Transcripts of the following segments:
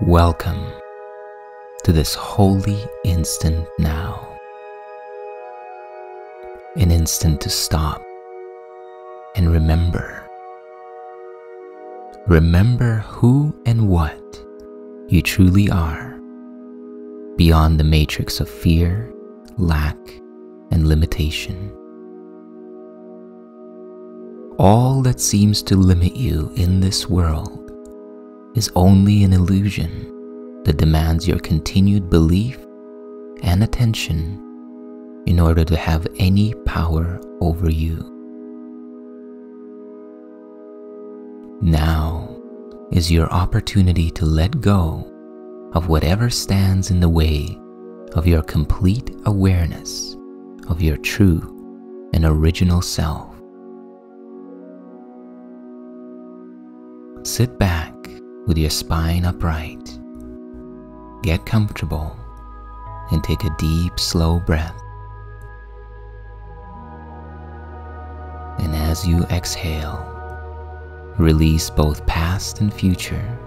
Welcome to this holy instant now. An instant to stop and remember. Remember who and what you truly are, beyond the matrix of fear, lack, and limitation. All that seems to limit you in this world is only an illusion that demands your continued belief and attention in order to have any power over you. Now is your opportunity to let go of whatever stands in the way of your complete awareness of your true and original self. Sit back with your spine upright. Get comfortable and take a deep, slow breath. And as you exhale, release both past and future.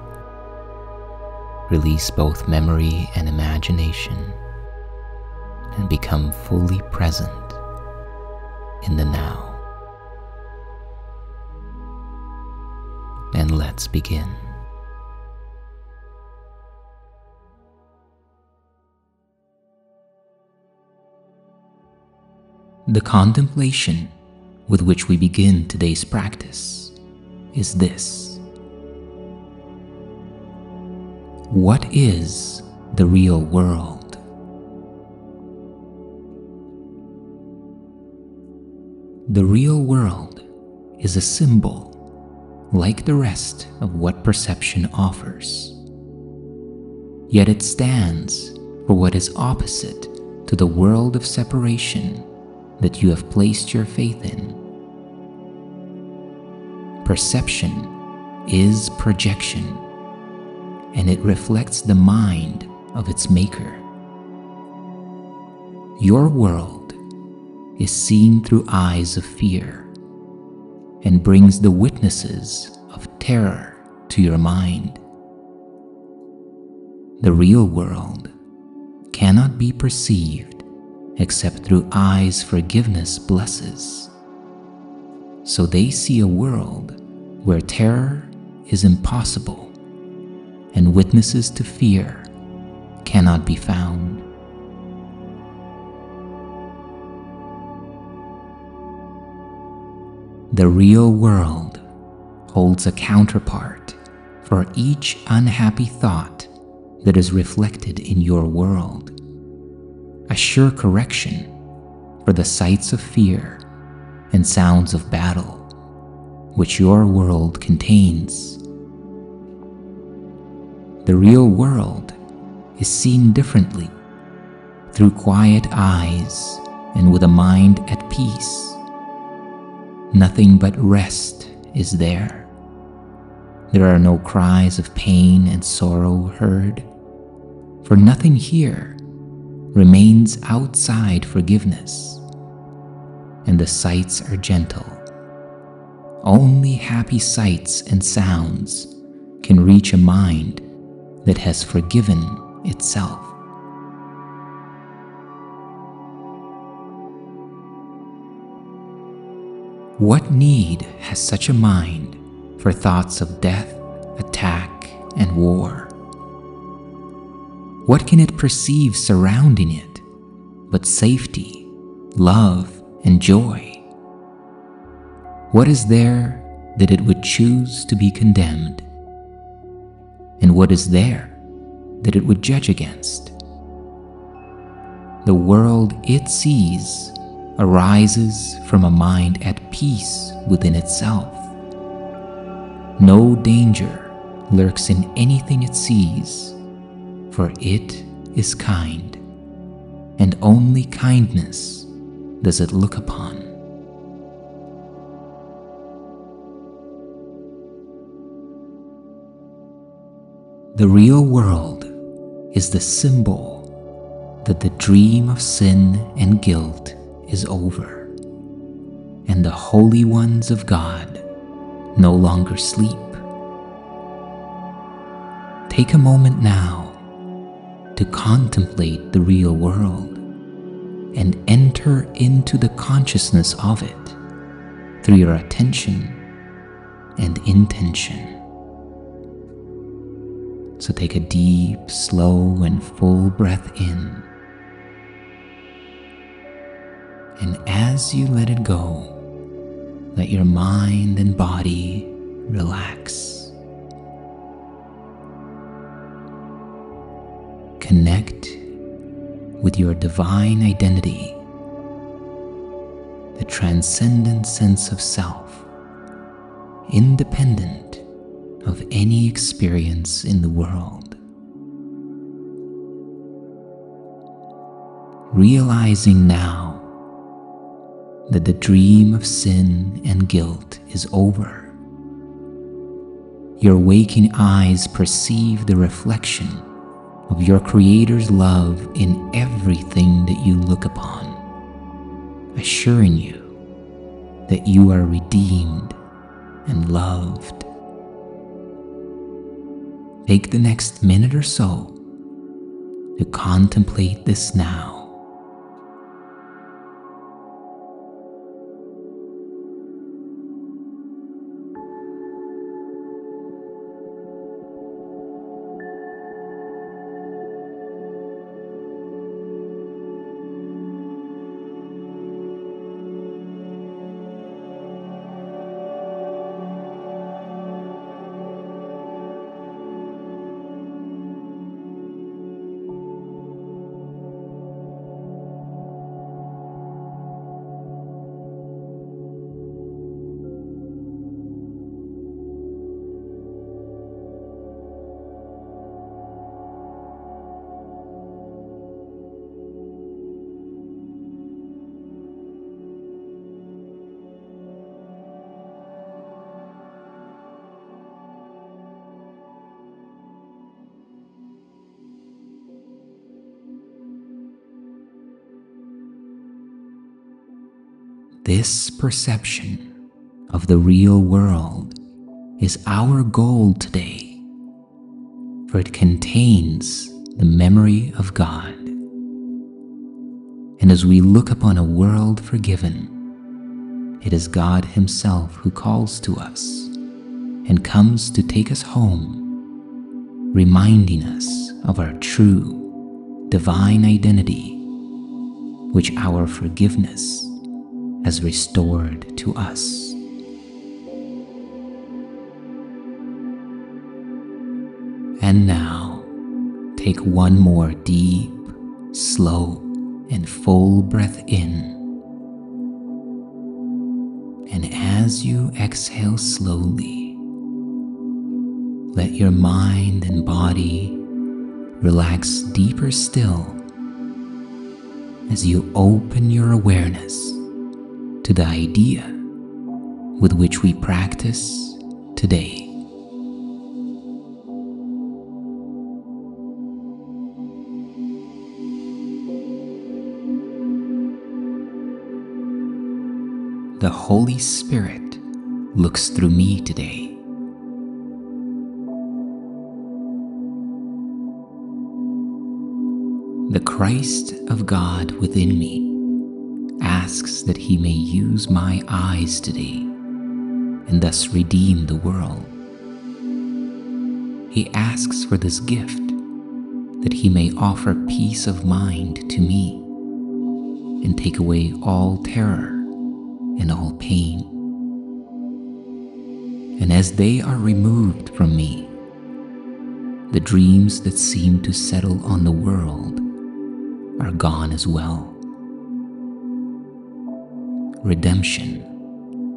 Release both memory and imagination, and become fully present in the now. And let's begin. The contemplation with which we begin today's practice is this: what is the real world? The real world is a symbol like the rest of what perception offers. Yet it stands for what is opposite to the world of separation that you have placed your faith in. Perception is projection, and it reflects the mind of its maker. Your world is seen through eyes of fear and brings the witnesses of terror to your mind. The real world cannot be perceived except through eyes forgiveness blesses. So they see a world where terror is impossible and witnesses to fear cannot be found. The real world holds a counterpart for each unhappy thought that is reflected in your world. A sure correction for the sights of fear and sounds of battle which your world contains. The real world is seen differently, through quiet eyes and with a mind at peace. Nothing but rest is there. There are no cries of pain and sorrow heard, for nothing here remains outside forgiveness, and the sights are gentle. Only happy sights and sounds can reach a mind that has forgiven itself. What need has such a mind for thoughts of death, attack, and war? What can it perceive surrounding it but safety, love, and joy? What is there that it would choose to be condemned? And what is there that it would judge against? The world it sees arises from a mind at peace within itself. No danger lurks in anything it sees, for it is kind, and only kindness does it look upon. The real world is the symbol that the dream of sin and guilt is over, and the holy ones of God no longer sleep. Take a moment now to contemplate the real world and enter into the consciousness of it through your attention and intention. So take a deep, slow, and full breath in. And as you let it go, let your mind and body relax. Connect with your divine identity, the transcendent sense of self, independent of any experience in the world. Realizing now that the dream of sin and guilt is over, your waking eyes perceive the reflection of your Creator's love in everything that you look upon, assuring you that you are redeemed and loved. Take the next minute or so to contemplate this now. This perception of the real world is our goal today, for it contains the memory of God. And as we look upon a world forgiven, it is God Himself who calls to us and comes to take us home, reminding us of our true divine identity, which our forgiveness has restored to us. And now, take one more deep, slow, and full breath in. And as you exhale slowly, let your mind and body relax deeper still as you open your awareness to the idea with which we practice today. The Holy Spirit looks through me today. The Christ of God within me asks that He may use my eyes today and thus redeem the world. He asks for this gift that He may offer peace of mind to me and take away all terror and all pain. And as they are removed from me, the dreams that seem to settle on the world are gone as well. Redemption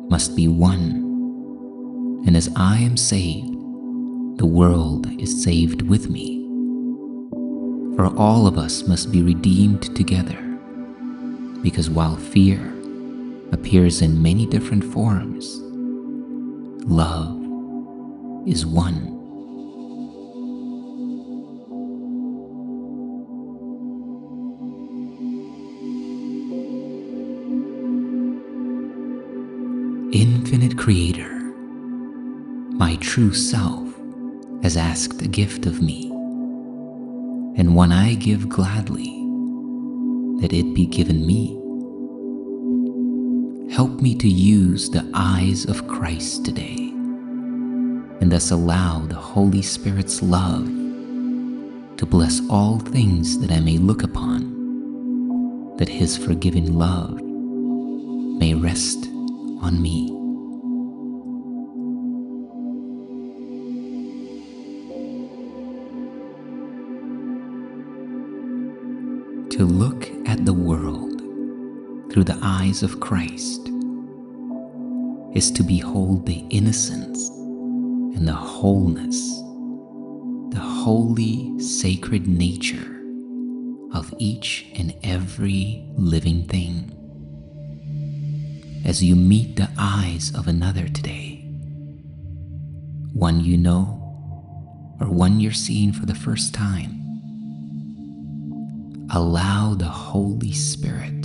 must be won, and as I am saved, the world is saved with me. For all of us must be redeemed together, because while fear appears in many different forms, love is one. Infinite Creator, my true self has asked a gift of me, and one I give gladly, that it be given me. Help me to use the eyes of Christ today, and thus allow the Holy Spirit's love to bless all things that I may look upon, that His forgiving love may rest on me. To look at the world through the eyes of Christ is to behold the innocence and the wholeness, the holy, sacred nature of each and every living thing. As you meet the eyes of another today, one you know or one you're seeing for the first time, allow the Holy Spirit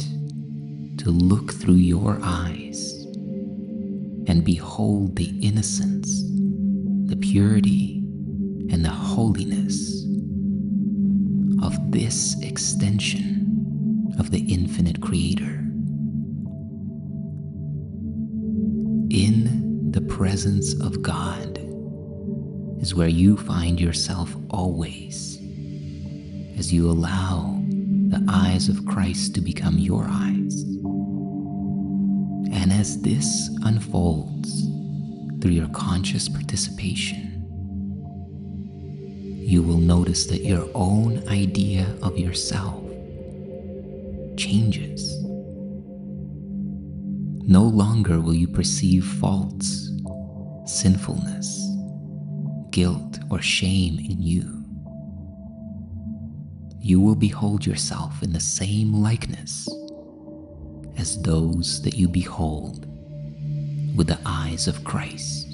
to look through your eyes and behold the innocence, the purity, and the holiness of this extension of the infinite Creator. In the presence of God is where you find yourself always, as you allow the eyes of Christ to become your eyes. And as this unfolds through your conscious participation, you will notice that your own idea of yourself changes. No longer will you perceive faults, sinfulness, guilt, or shame in you. You will behold yourself in the same likeness as those that you behold with the eyes of Christ.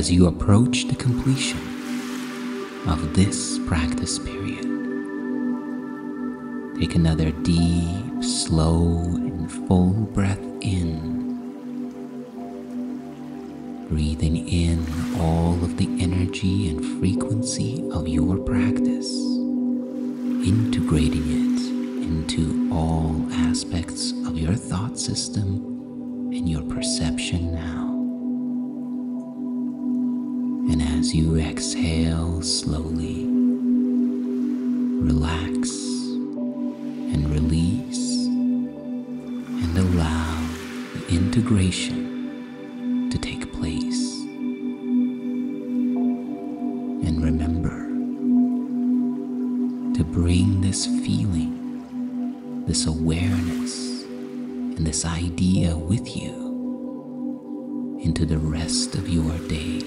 as you approach the completion of this practice period, take another deep, slow, and full breath in, breathing in all of the energy and frequency of your practice, integrating it into all aspects of your thought system and your perception now. And as you exhale slowly, relax and release and allow the integration to take place. And remember to bring this feeling, this awareness, and this idea with you into the rest of your day.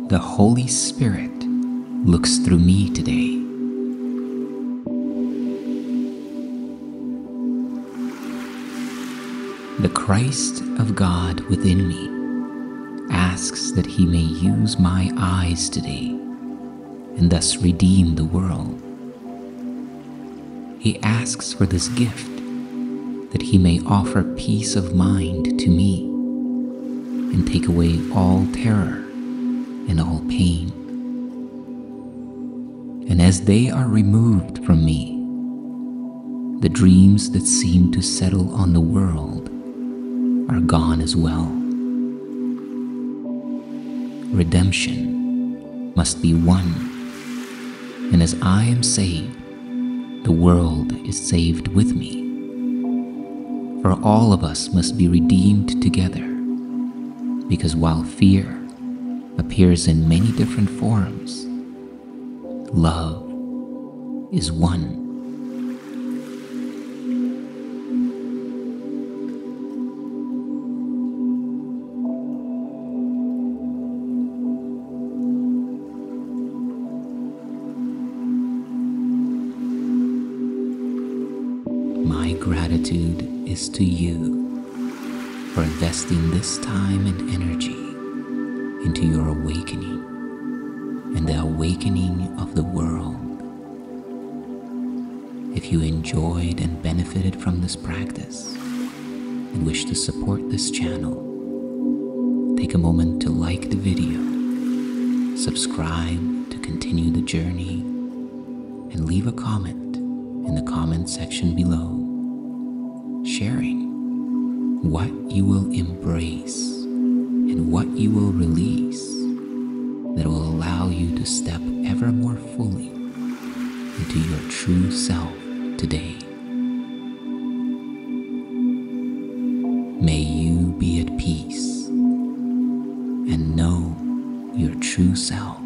The Holy Spirit looks through me today. The Christ of God within me asks that He may use my eyes today and thus redeem the world. He asks for this gift that He may offer peace of mind to me and take away all terror and all pain. And as they are removed from me, the dreams that seem to settle on the world are gone as well. Redemption must be won, and as I am saved, the world is saved with me. For all of us must be redeemed together, because while fear appears in many different forms, love is one. My gratitude is to you for investing this time and energy into your awakening and the awakening of the world. If you enjoyed and benefited from this practice and wish to support this channel, take a moment to like the video, subscribe to continue the journey, and leave a comment in the comment section below, sharing what you will embrace and what you will release that will allow you to step ever more fully into your true self today. May you be at peace and know your true self.